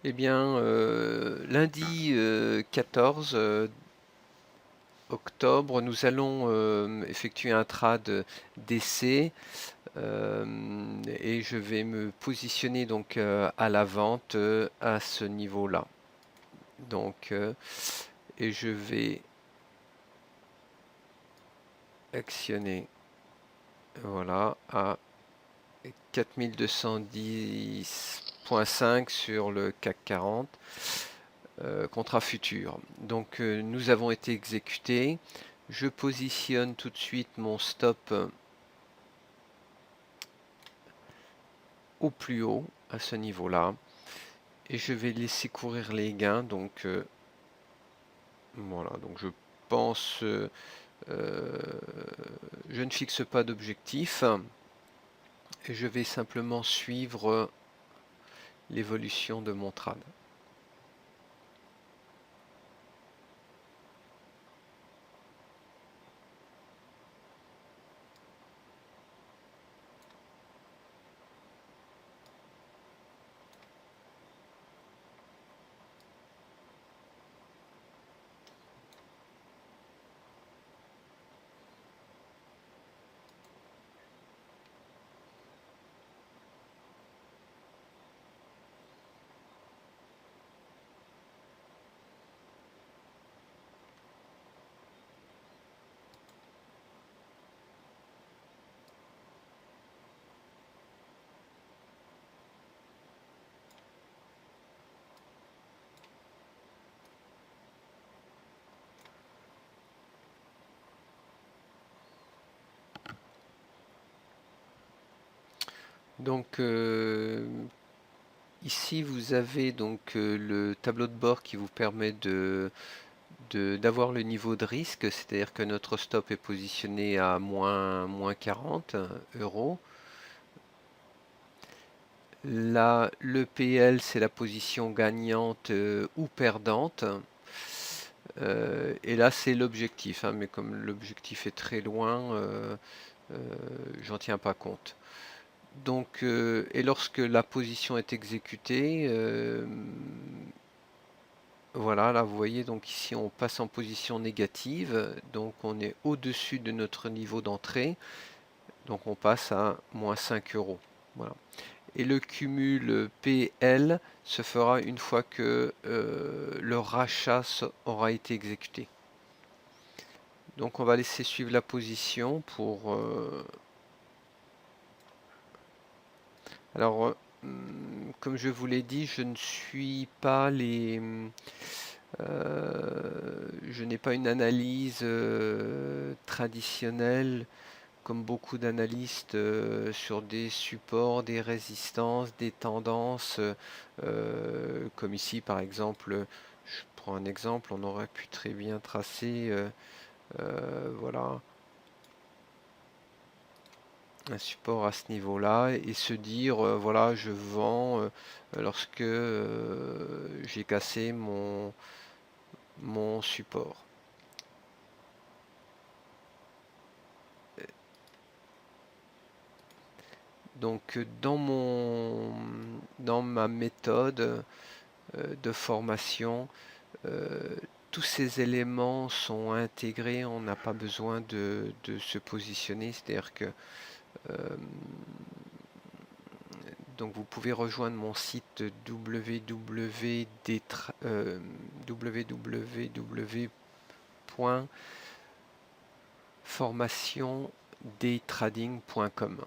Eh bien, lundi 14 octobre, nous allons effectuer un trade d'essai et je vais me positionner donc à la vente à ce niveau-là. Donc, et je vais actionner, voilà, à 4210,5 sur le CAC 40. Contrat futur. Donc nous avons été exécutés. Je positionne tout de suite mon stop au plus haut à ce niveau-là. Et je vais laisser courir les gains. Donc voilà, donc je pense, je ne fixe pas d'objectif. Et je vais simplement suivre l'évolution de mon trade. Donc ici vous avez donc le tableau de bord qui vous permet d'avoir le niveau de risque, c'est-à-dire que notre stop est positionné à moins 40 euros. Là, le PL, c'est la position gagnante ou perdante. Et là, c'est l'objectif, hein, mais comme l'objectif est très loin, euh, j'en tiens pas compte. Donc, et lorsque la position est exécutée, voilà, là vous voyez, donc ici on passe en position négative, donc on est au-dessus de notre niveau d'entrée, donc on passe à moins 5 euros. Voilà. Et le cumul PL se fera une fois que le rachat aura été exécuté. Donc on va laisser suivre la position pour... alors, comme je vous l'ai dit, je ne suis pas les... je n'ai pas une analyse traditionnelle comme beaucoup d'analystes sur des supports, des résistances, des tendances, comme ici par exemple, je prends un exemple, on aurait pu très bien tracer, voilà, un support à ce niveau-là et se dire, voilà, je vends lorsque j'ai cassé mon support. Donc dans ma méthode de formation, tous ces éléments sont intégrés, on n'a pas besoin de se positionner, c'est-à-dire que donc vous pouvez rejoindre mon site www.formationdaytrading.com.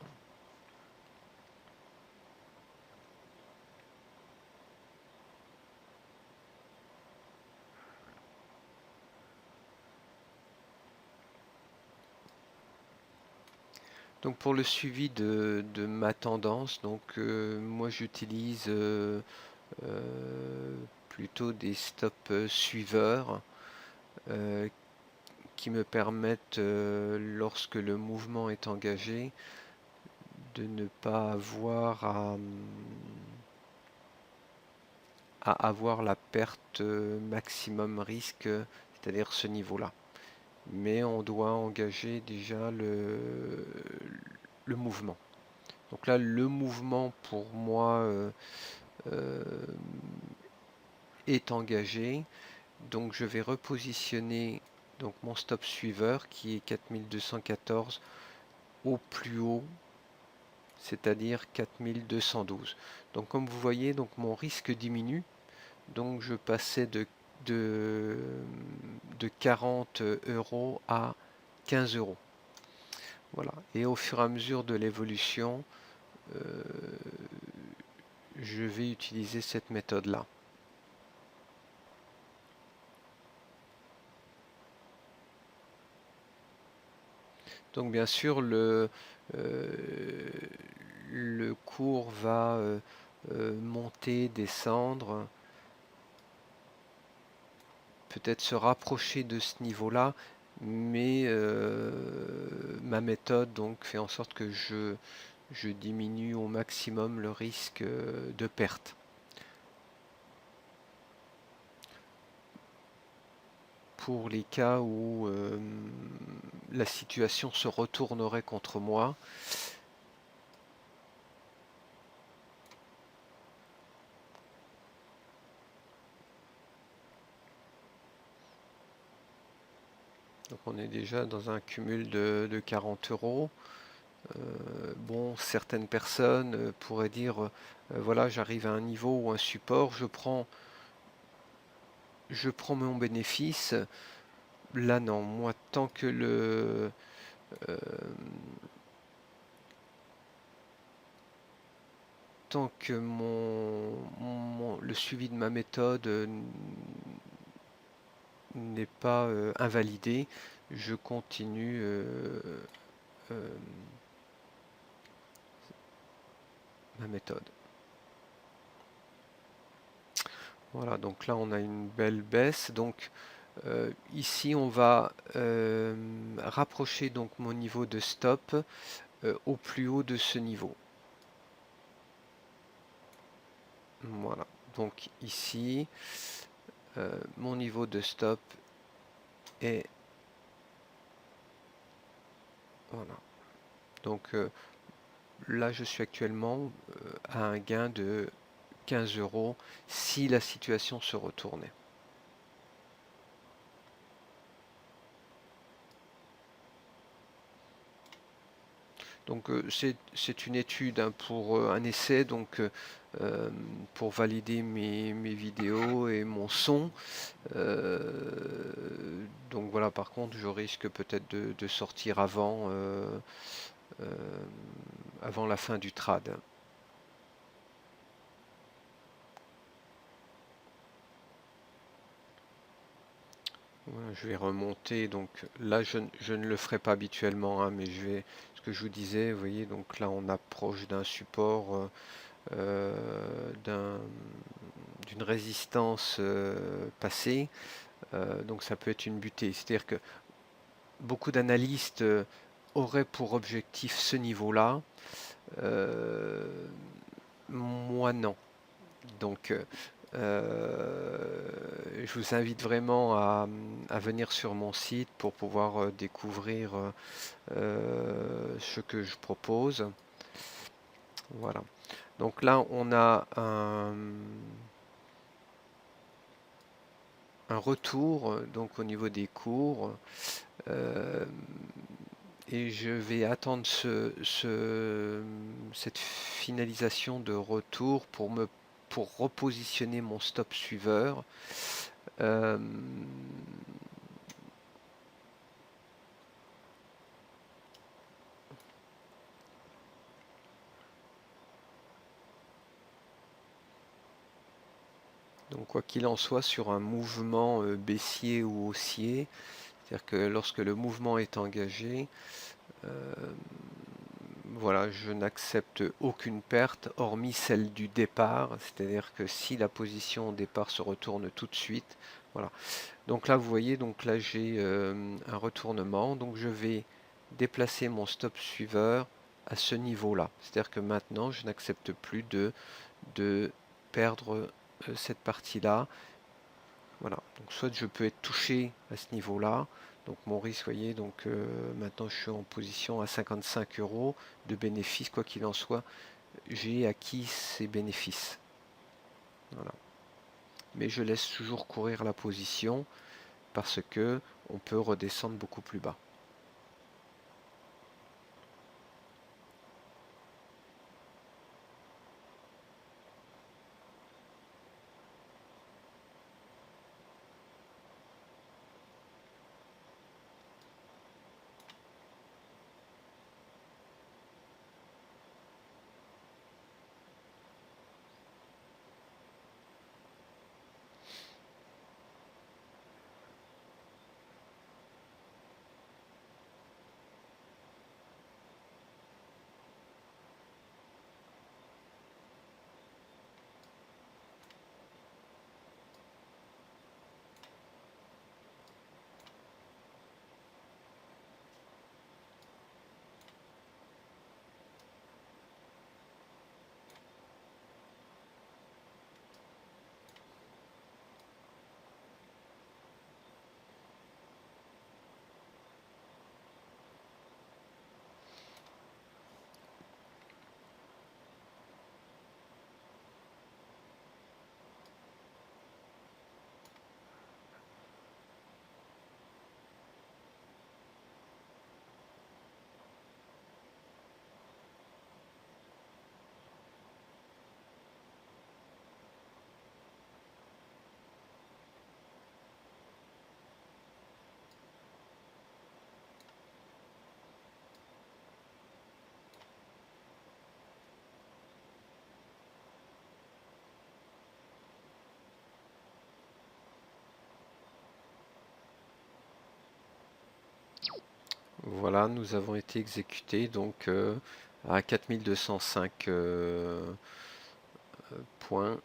Donc pour le suivi de ma tendance, donc moi j'utilise plutôt des stop suiveurs qui me permettent, lorsque le mouvement est engagé, de ne pas avoir à avoir la perte maximum risque, c'est-à-dire ce niveau-là. Mais on doit engager déjà le mouvement. Donc là, le mouvement pour moi euh, est engagé. Donc je vais repositionner donc mon stop suiveur qui est 4214 au plus haut, c'est-à-dire 4212. Donc comme vous voyez, donc mon risque diminue. Donc je passais de 40 € à 15 €. Voilà. Et au fur et à mesure de l'évolution, je vais utiliser cette méthode-là. Donc bien sûr, le cours va monter, descendre, peut-être se rapprocher de ce niveau-là, mais ma méthode donc fait en sorte que je diminue au maximum le risque de perte. Pour les cas où la situation se retournerait contre moi, donc on est déjà dans un cumul de 40 €. Bon, certaines personnes pourraient dire, voilà, j'arrive à un niveau ou un support, je prends mon bénéfice. Là, non, moi, tant que le suivi de ma méthode n'est pas invalidé, je continue ma méthode. Voilà, donc là on a une belle baisse. Donc ici on va rapprocher donc mon niveau de stop au plus haut de ce niveau. Voilà, donc ici mon niveau de stop est voilà. Donc là je suis actuellement à un gain de 15 € si la situation se retournait. Donc c'est une étude hein, pour un essai, donc pour valider mes vidéos et mon son. Donc voilà, par contre, je risque peut-être de sortir avant la fin du trad. Voilà, je vais remonter, donc là je ne le ferai pas habituellement, hein, mais ce que je vous disais, vous voyez, donc là on approche d'un support, d'une résistance passée, donc ça peut être une butée. C'est-à-dire que beaucoup d'analystes auraient pour objectif ce niveau-là, moi non. Donc je vous invite vraiment à venir sur mon site pour pouvoir découvrir ce que je propose. Voilà. Donc là, on a un retour donc au niveau des cours. Et je vais attendre cette finalisation de retour pour repositionner mon stop suiveur. Donc quoi qu'il en soit, sur un mouvement baissier ou haussier, c'est-à-dire que lorsque le mouvement est engagé, voilà, je n'accepte aucune perte hormis celle du départ, c'est-à-dire que si la position au départ se retourne tout de suite, voilà. Donc là, vous voyez, donc là j'ai un retournement, donc je vais déplacer mon stop suiveur à ce niveau-là. C'est-à-dire que maintenant, je n'accepte plus de perdre cette partie-là. Voilà, donc soit je peux être touché à ce niveau-là, donc mon risque, vous voyez, donc maintenant je suis en position à 55 € de bénéfices, quoi qu'il en soit, j'ai acquis ces bénéfices. Voilà. mais je laisse toujours courir la position parce que on peut redescendre beaucoup plus bas. Voilà, nous avons été exécutés donc à 4205 points.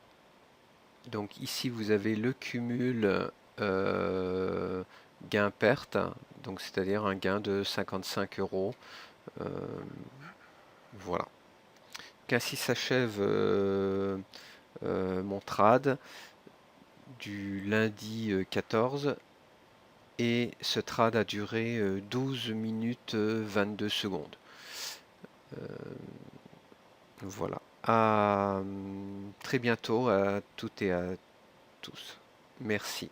Donc ici vous avez le cumul gain-perte, donc c'est-à-dire un gain de 55 euros. Euh, voilà. Qu'ainsi s'achève mon trad du lundi 14 et ce trad a duré 12 minutes 22 secondes. Voilà. À très bientôt à toutes et à tous. Merci.